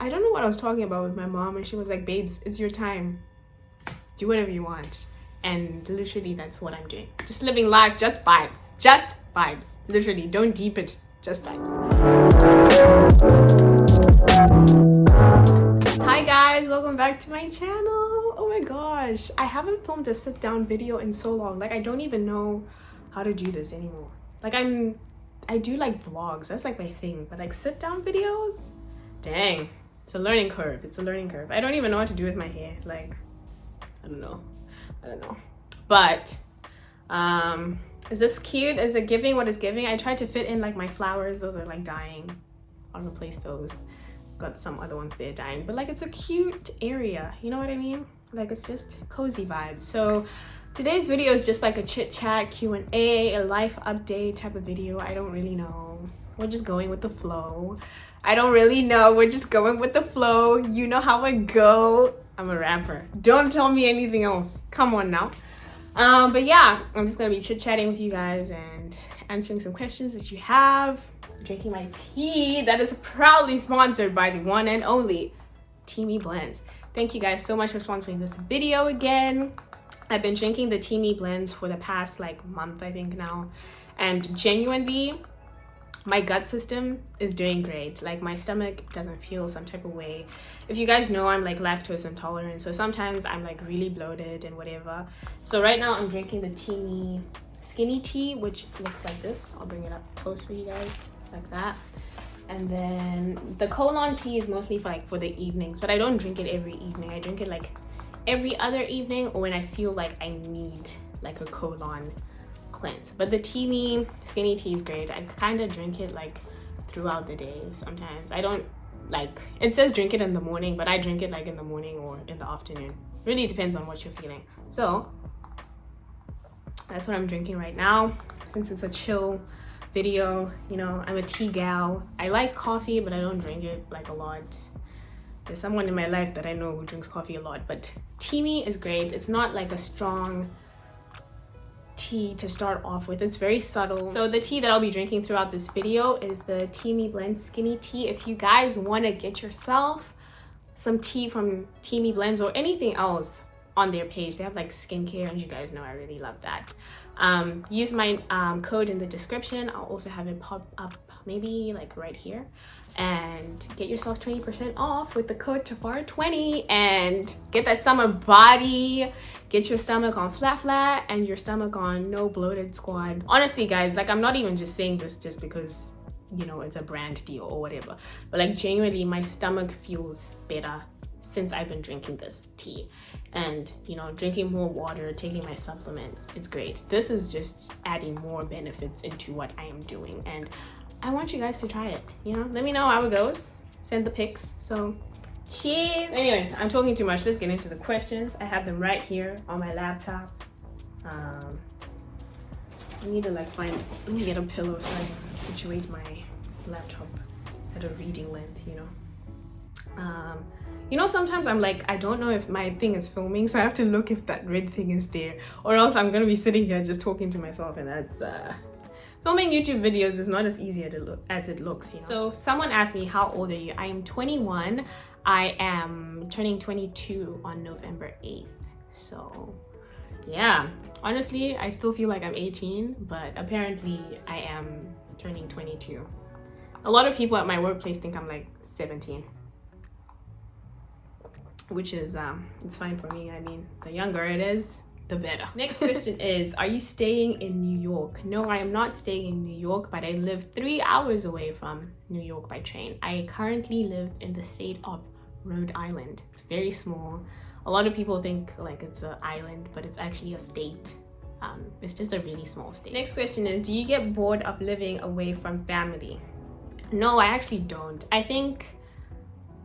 I don't know what I was talking about with my mom, and she was like, babes, it's your time, do whatever you want. And literally that's what I'm doing, just living life, just vibes, literally, don't deep it, just vibes. Hi guys, welcome back to my channel. Oh my gosh, I haven't filmed a sit down video in so long. Like, I don't even know how to do this anymore. Like, I do like vlogs, that's like my thing, but like sit down videos, dang, it's a learning curve. I don't even know what to do with my hair. Like, I don't know. But is this cute? Is it giving what it's giving? I tried to fit in like my flowers, those are like dying. I'll replace those. Got some other ones there dying, but like it's a cute area, you know what I mean? Like, it's just cozy vibes. So today's video is just like a chit chat, Q&A, a life update type of video. I don't really know, we're just going with the flow. We're just going with the flow. You know how I go. I'm a rapper, don't tell me anything else, come on now. But yeah, I'm just gonna be chit-chatting with you guys and answering some questions that you have, drinking my tea that is proudly sponsored by the one and only Teami blends. Thank you guys so much for sponsoring this video again. I've been drinking the Teami blends for the past like month, I think now, and genuinely my gut system is doing great. Like, my stomach doesn't feel some type of way. If you guys know, I'm like lactose intolerant, so sometimes I'm like really bloated and whatever. So right now I'm drinking the Teami skinny tea, which looks like this. I'll bring it up close for you guys, like that. And then the colon tea is mostly for the evenings, but I don't drink it every evening. I drink it like every other evening, or when I feel like I need like a colon cleanse. But the Teami skinny tea is great. I kind of drink it like throughout the day sometimes. I don't like, it says drink it in the morning, but I drink it like in the morning or in the afternoon. Really depends on what you're feeling. So that's what I'm drinking right now, since it's a chill video. You know, I'm a tea gal. I like coffee, but I don't drink it like a lot. There's someone in my life that I know who drinks coffee a lot, but Teami is great. It's not like a strong tea to start off with, it's very subtle. So the tea that I'll be drinking throughout this video is the Teami blend skinny tea. If you guys want to get yourself some tea from Teami blends or anything else on their page, they have like skincare, and you guys know I really love that. Use my code in the description. I'll also have it pop up maybe like right here, and get yourself 20% off with the code TAFARA20 and get that summer body. Get your stomach on flat and your stomach on no bloated squad. Honestly guys, like, I'm not even just saying this just because, you know, it's a brand deal or whatever, but like genuinely my stomach feels better since I've been drinking this tea, and you know, drinking more water, taking my supplements, it's great. This is just adding more benefits into what I am doing, and I want you guys to try it. You know, let me know how it goes, send the pics. So cheers. Anyways, I'm talking too much. Let's get into the questions. I have them right here on my laptop. I need to like let me get a pillow so I can situate my laptop at a reading length, you know. You know, sometimes I'm like, I don't know if my thing is filming, so I have to look if that red thing is there, or else I'm gonna be sitting here just talking to myself, and that's filming YouTube videos is not as easy as it looks, you know. So someone asked me, how old are you? I am 21. I am turning 22 on November 8th. So yeah, honestly, I still feel like I'm 18, but apparently I am turning 22. A lot of people at my workplace think I'm like 17, which is it's fine for me. I mean, the younger it is, the better. Next question is, are you staying in New York? No, I am not staying in New York, but I live 3 hours away from New York by train. I currently live in the state of Rhode Island. It's very small. A lot of people think like it's an island, but it's actually a state. It's just a really small state. Next question is, do you get bored of living away from family? No, I actually don't. I think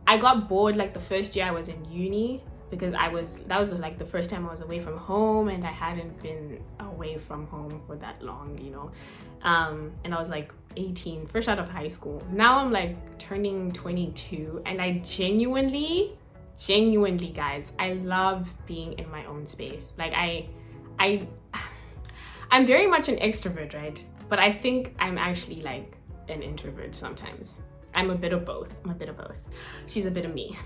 I got bored like the first year I was in uni, because that was like the first time I was away from home, and I hadn't been away from home for that long, you know. And I was like 18, fresh out of high school. Now I'm like turning 22, and I genuinely guys, I love being in my own space. Like I'm very much an extrovert, right? But I think I'm actually like an introvert sometimes. I'm a bit of both. She's a bit of me.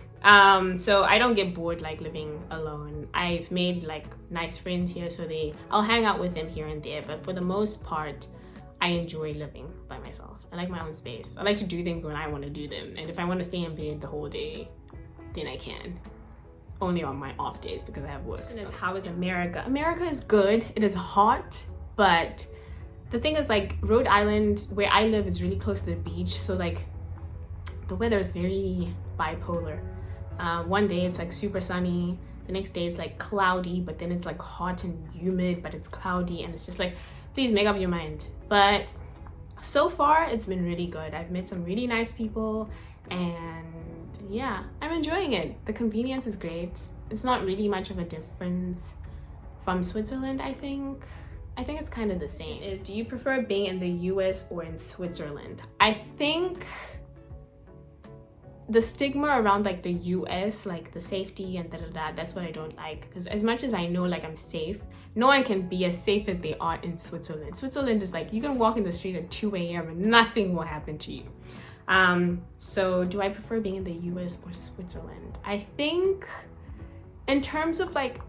So I don't get bored like living alone. I've made like nice friends here, so I'll hang out with them here and there, but for the most part I enjoy living by myself. I like my own space. I like to do things when I want to do them, and if I want to stay in bed the whole day, then I can. Only on my off days because I have work. So. How is America? America is good. It is hot, but the thing is, like, Rhode Island, where I live, is really close to the beach, so like the weather is very bipolar. One day it's like super sunny, the next day it's like cloudy, but then it's like hot and humid, but it's cloudy, and it's just like, please make up your mind. But so far it's been really good. I've met some really nice people, and yeah, I'm enjoying it. The convenience is great. It's not really much of a difference from Switzerland. I think it's kind of the same. Do you prefer being in the US or in Switzerland? I think the stigma around like the US, like the safety and that's what I don't like, because as much as I know like I'm safe, no one can be as safe as they are in Switzerland. Switzerland is like, you can walk in the street at 2 a.m. and nothing will happen to you. So do I prefer being in the US or Switzerland? I think in terms of like,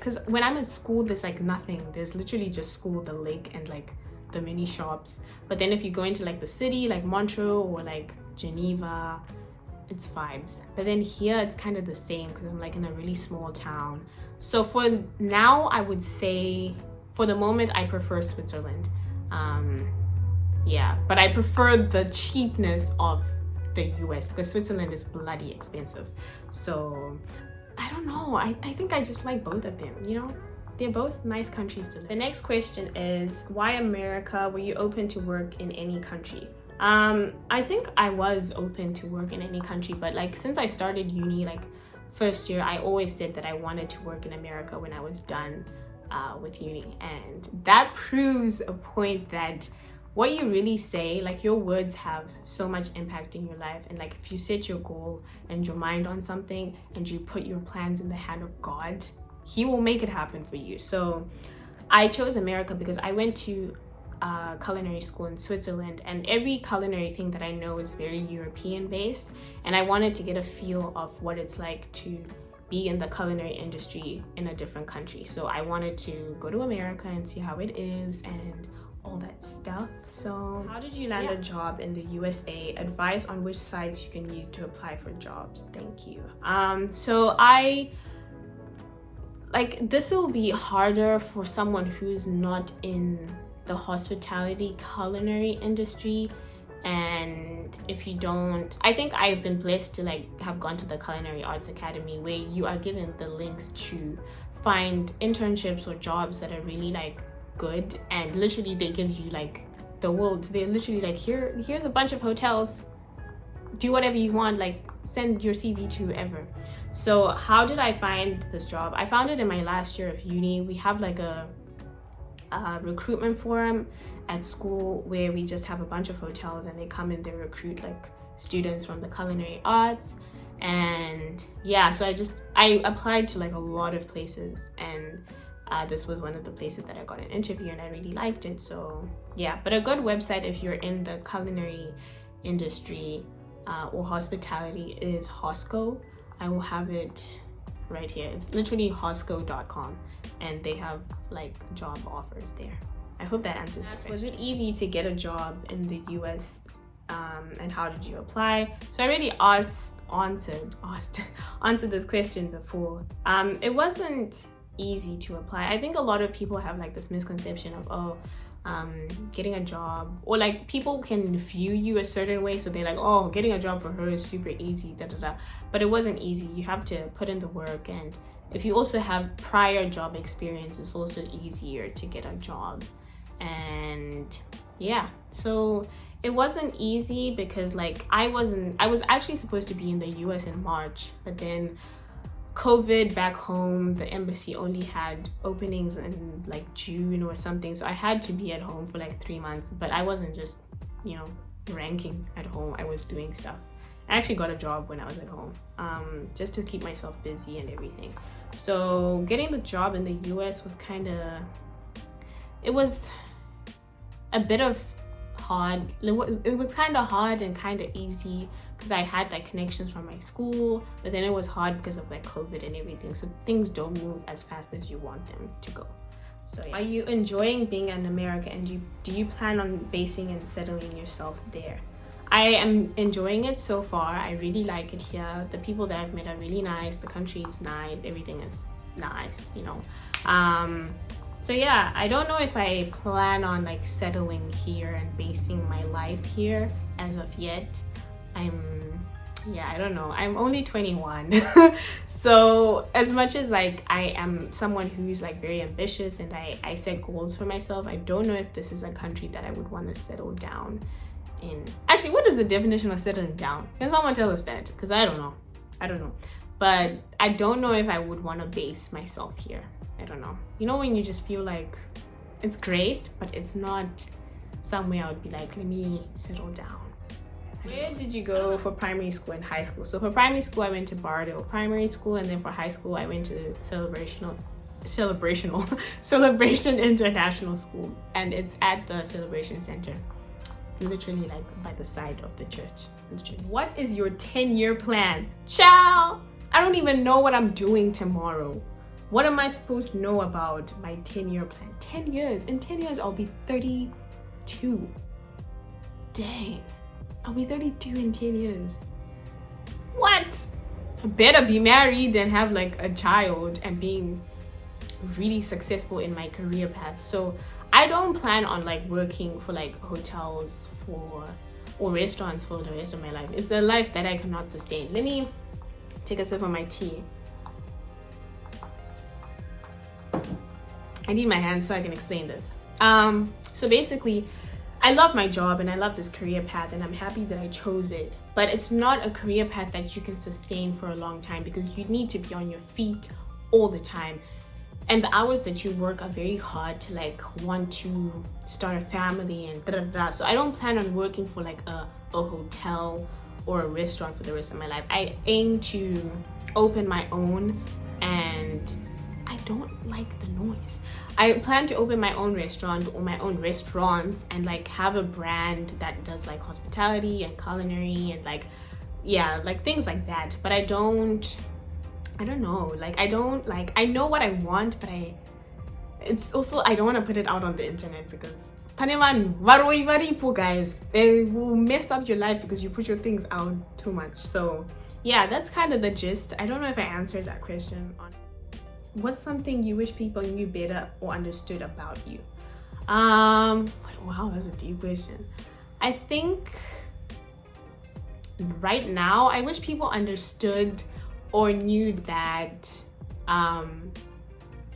because when I'm at school, there's like nothing. There's literally just school, the lake, and like the mini shops. But then if you go into like the city, like Montreal or like Geneva, it's vibes. But then here it's kind of the same because I'm like in a really small town. So for now, I would say for the moment I prefer Switzerland. Yeah, but I prefer the cheapness of the US because Switzerland is bloody expensive. So I don't know, I think I just like both of them, you know? They're both nice countries to live. The next question is, why America? Were you open to work in any country? I think I was open to work in any country, but like since I started uni, like first year, I always said that I wanted to work in America when I was done with uni. And that proves a point that what you really say, like your words have so much impact in your life. And like if you set your goal and your mind on something and you put your plans in the hand of God, He will make it happen for you. So I chose America because I went to culinary school in Switzerland, and every culinary thing that I know is very European based, and I wanted to get a feel of what it's like to be in the culinary industry in a different country. So I wanted to go to America and see how it is and all that stuff. So how did you land a job in the USA? Advice on which sites you can use to apply for jobs. Thank you. So this will be harder for someone who's not in the hospitality culinary industry. And if you don't, I think I've been blessed to like have gone to the Culinary Arts Academy, where you are given the links to find internships or jobs that are really like good, and literally they give you like the world. They're literally like, here's a bunch of hotels, do whatever you want, like send your CV to whoever. So how did I find this job? I found it in my last year of uni. We have like a recruitment forum at school where we just have a bunch of hotels and they come and they recruit like students from the culinary arts. And yeah, so I applied to like a lot of places, and this was one of the places that I got an interview, and I really liked it. So yeah, but a good website if you're in the culinary industry or hospitality is Hosco. I will have it right here. It's literally hosco.com, and they have like job offers there. I hope that answers the question. Was it easy to get a job in the US, and how did you apply? So I already answered this question before. It wasn't easy to apply. I think a lot of people have like this misconception of getting a job, or like people can view you a certain way, so they're like, oh, getting a job for her is super easy, but it wasn't easy. You have to put in the work, and if you also have prior job experience, it's also easier to get a job. And yeah, so it wasn't easy because like I was actually supposed to be in the US in March, but then COVID back home, the embassy only had openings in like June or something, so I had to be at home for like 3 months. But I wasn't just, ranking at home. I was doing stuff. I actually got a job when I was at home, just to keep myself busy and everything. So getting the job in the US was it was a bit of hard. It was kind of hard and kind of easy because I had like connections from my school, but then it was hard because of like COVID and everything. So things don't move as fast as you want them to go. So yeah. Are you enjoying being in America, and do you plan on basing and settling yourself there? I am enjoying it so far. I really like it here. The people that I've met are really nice. The country is nice. Everything is nice, you know. So yeah, I don't know if I plan on like settling here and basing my life here as of yet. I don't know. I'm only 21. So as much as like I am someone who's like very ambitious and I set goals for myself, I don't know if this is a country that I would want to settle down in. Actually, what is the definition of settling down? Can someone tell us that? Because I don't know. But I don't know if I would want to base myself here. I don't know. You know when you just feel like it's great, but it's not somewhere I would be like, let me settle down. Where did you go for primary school and high school? So for primary school, I went to Bardale Primary School, and then for high school, I went to Celebration International School, and it's at the Celebration Center, literally like by the side of the church. Literally. What is your 10-year plan? Ciao! I don't even know what I'm doing tomorrow. What am I supposed to know about my 10-year plan? 10 years. In 10 years, I'll be 32. Dang. I'll be 32 in 10 years. What? I better be married and have like a child and being really successful in my career path. So I don't plan on like working for like hotels or restaurants for the rest of my life. It's a life that I cannot sustain. Let me take a sip of my tea. I need my hands so I can explain this. So basically, I love my job and I love this career path, and I'm happy that I chose it. But it's not a career path that you can sustain for a long time because you need to be on your feet all the time. And the hours that you work are very hard to like want to start a family and da-da-da. So I don't plan on working for like a hotel or a restaurant for the rest of my life. I aim to open my own, and I don't like the noise. I plan to open my own restaurant or my own restaurants and like have a brand that does like hospitality and culinary and like, yeah, like things like that. But I don't know, like I know what I want, but it's also, I don't want to put it out on the internet because guys, they will mess up your life because you put your things out too much. So yeah, that's kind of the gist. I don't know if I answered that question. What's something you wish people knew better or understood about you? Wow, that's a deep question. I think right now I wish people understood or knew that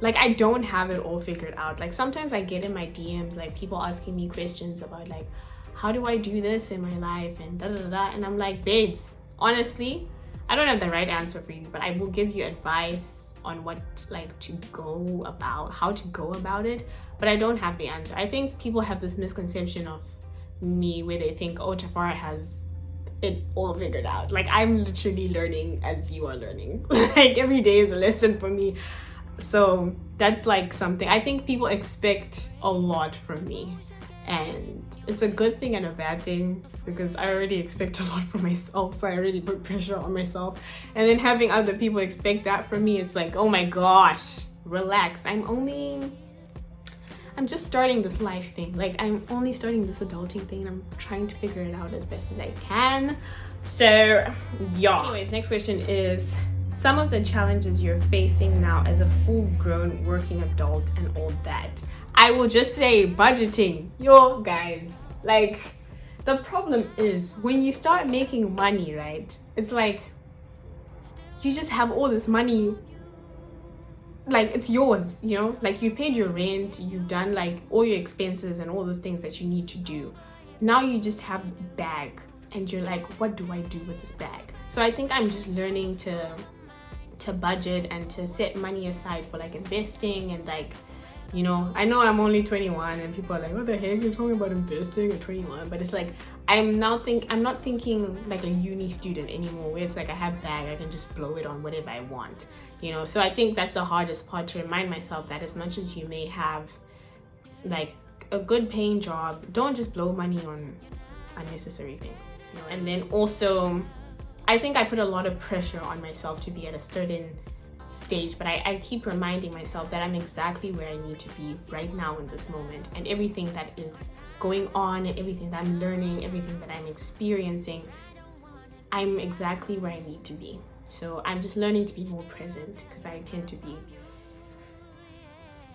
like I don't have it all figured out. Like sometimes I get in my DMs like people asking me questions about like, how do I do this in my life and da da da, and I'm like, babes, honestly, I don't have the right answer for you, but I will give you advice on what like how to go about it, but I don't have the answer. I think people have this misconception of me where they think, oh, Tafara has it all figured out. Like I'm literally learning as you are learning. Like every day is a lesson for me. So that's like something I think people expect a lot from me, and it's a good thing and a bad thing because I already expect a lot from myself, so I already put pressure on myself, and then having other people expect that from me, it's like, oh my gosh, relax. I'm just starting this life thing. Like I'm only starting this adulting thing, and I'm trying to figure it out as best as I can. So yeah, anyways, next question is some of the challenges you're facing now as a full-grown working adult and all that. I will just say budgeting. Yo guys, like the problem is when you start making money, right? It's like you just have all this money, like it's yours, you know, like you paid your rent, you've done like all your expenses and all those things that you need to do. Now you just have a bag and you're like, what do I do with this bag? So I think I'm just learning to budget and to set money aside for like investing and like, you know I'm only 21 and people are like, what the heck, you're talking about investing at 21? But it's like I'm not thinking like a uni student anymore, where it's like I have bag, I can just blow it on whatever I want, you know. So I think that's the hardest part, to remind myself that as much as you may have like a good paying job. Don't just blow money on unnecessary things, you know. And then also, I think I put a lot of pressure on myself to be at a certain stage, but I keep reminding myself that I'm exactly where I need to be right now in this moment, and everything that is going on and everything that I'm learning, everything that I'm experiencing, I'm exactly where I need to be. So I'm just learning to be more present, because I tend to be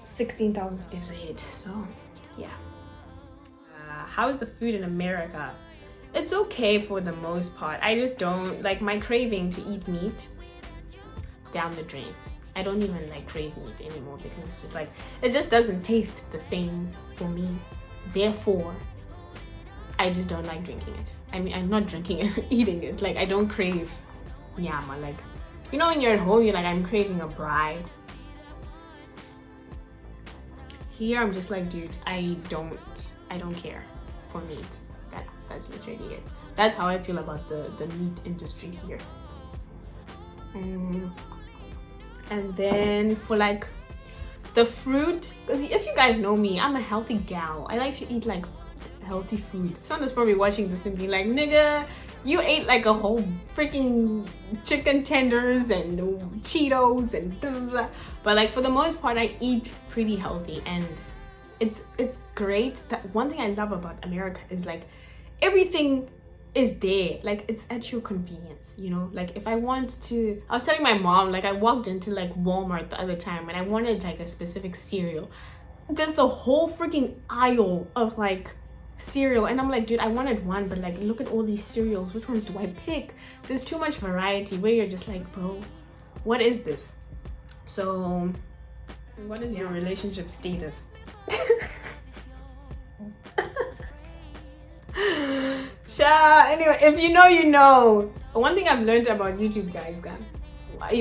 16,000 steps ahead. So yeah. How is the food in America? It's okay for the most part. I just don't like my craving to eat meat down the drain. I don't even like crave meat anymore, because it's just like, it just doesn't taste the same for me. Therefore, I just don't like drinking it. I mean, I'm not drinking it, eating it. Like, I don't crave nyama. Like, you know, when you're at home, you're like, I'm craving a braai. Here, I'm just like, dude, I don't care for meat. That's literally it. That's how I feel about the meat industry here. And then for like the fruit, because if you guys know me, I'm a healthy gal. I like to eat like healthy food. Someone's probably watching this and being like, nigga, you ate like a whole freaking chicken tenders and Cheetos and blah, blah, blah. But like for the most part, I eat pretty healthy, and it's great. That one thing I love about America is like everything is there. Like, it's at your convenience, you know. Like, if I want to, I was telling my mom, like, I walked into like Walmart the other time and I wanted like a specific cereal. There's the whole freaking aisle of like cereal, and I'm like, dude, I wanted one, but like, look at all these cereals, which ones do I pick? There's too much variety where you're just like, bro, what is this? So what is your relationship status? Anyway, if you know, you know. One thing I've learned about YouTube, guys,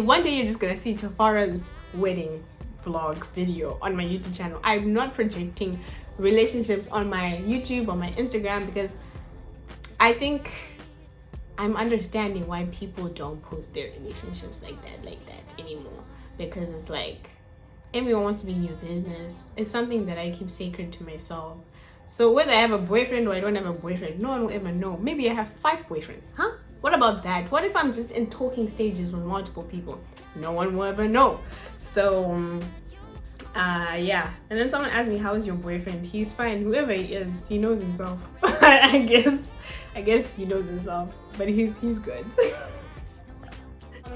one day you're just gonna see Tafara's wedding vlog video on my YouTube channel. I'm not projecting relationships on my YouTube or my Instagram, because I think I'm understanding why people don't post their relationships like that anymore, because it's like everyone wants to be in your business. It's something that I keep sacred to myself. So whether I have a boyfriend or I don't have a boyfriend, no one will ever know. Maybe I have 5 boyfriends, huh? What about that? What if I'm just in talking stages with multiple people? No one will ever know. So yeah. And then someone asked me, how is your boyfriend? He's fine. Whoever he is, he knows himself. I guess he knows himself, but he's good.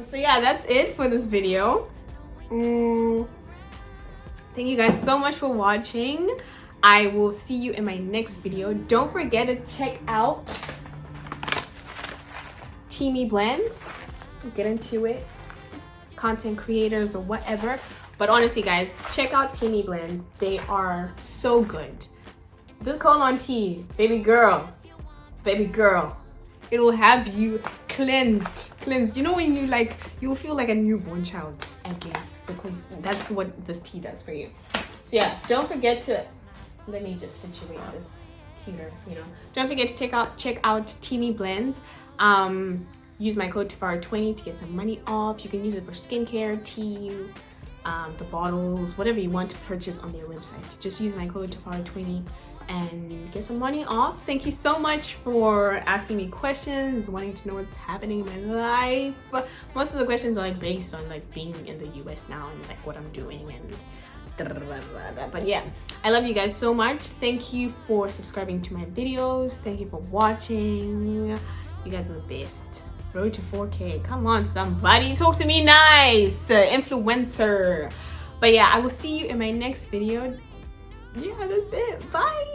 So yeah, that's it for this video. Thank you guys so much for watching. I will see you in my next video. Don't forget to check out Teami blends. Get into it. Content creators or whatever. But honestly, guys, check out Teami blends. They are so good. This colon tea, baby girl, it will have you cleansed. You know when you like, you'll feel like a newborn child again, because that's what this tea does for you. So yeah, don't forget to, let me just situate this here, you know. Don't forget to check out Teami blends. Use my code Tafara20 to get some money off. You can use it for skincare, tea, the bottles, whatever you want to purchase on their website. Just use my code Tafara20 and get some money off. Thank you so much for asking me questions, wanting to know what's happening in my life. Most of the questions are like based on like being in the US now and like what I'm doing and but yeah, I love you guys so much. Thank you for subscribing to my videos. Thank you for watching. You guys are the best. Road to 4K. Come on, somebody talk to me nice. Influencer. But yeah, I will see you in my next video. Yeah, that's it. Bye.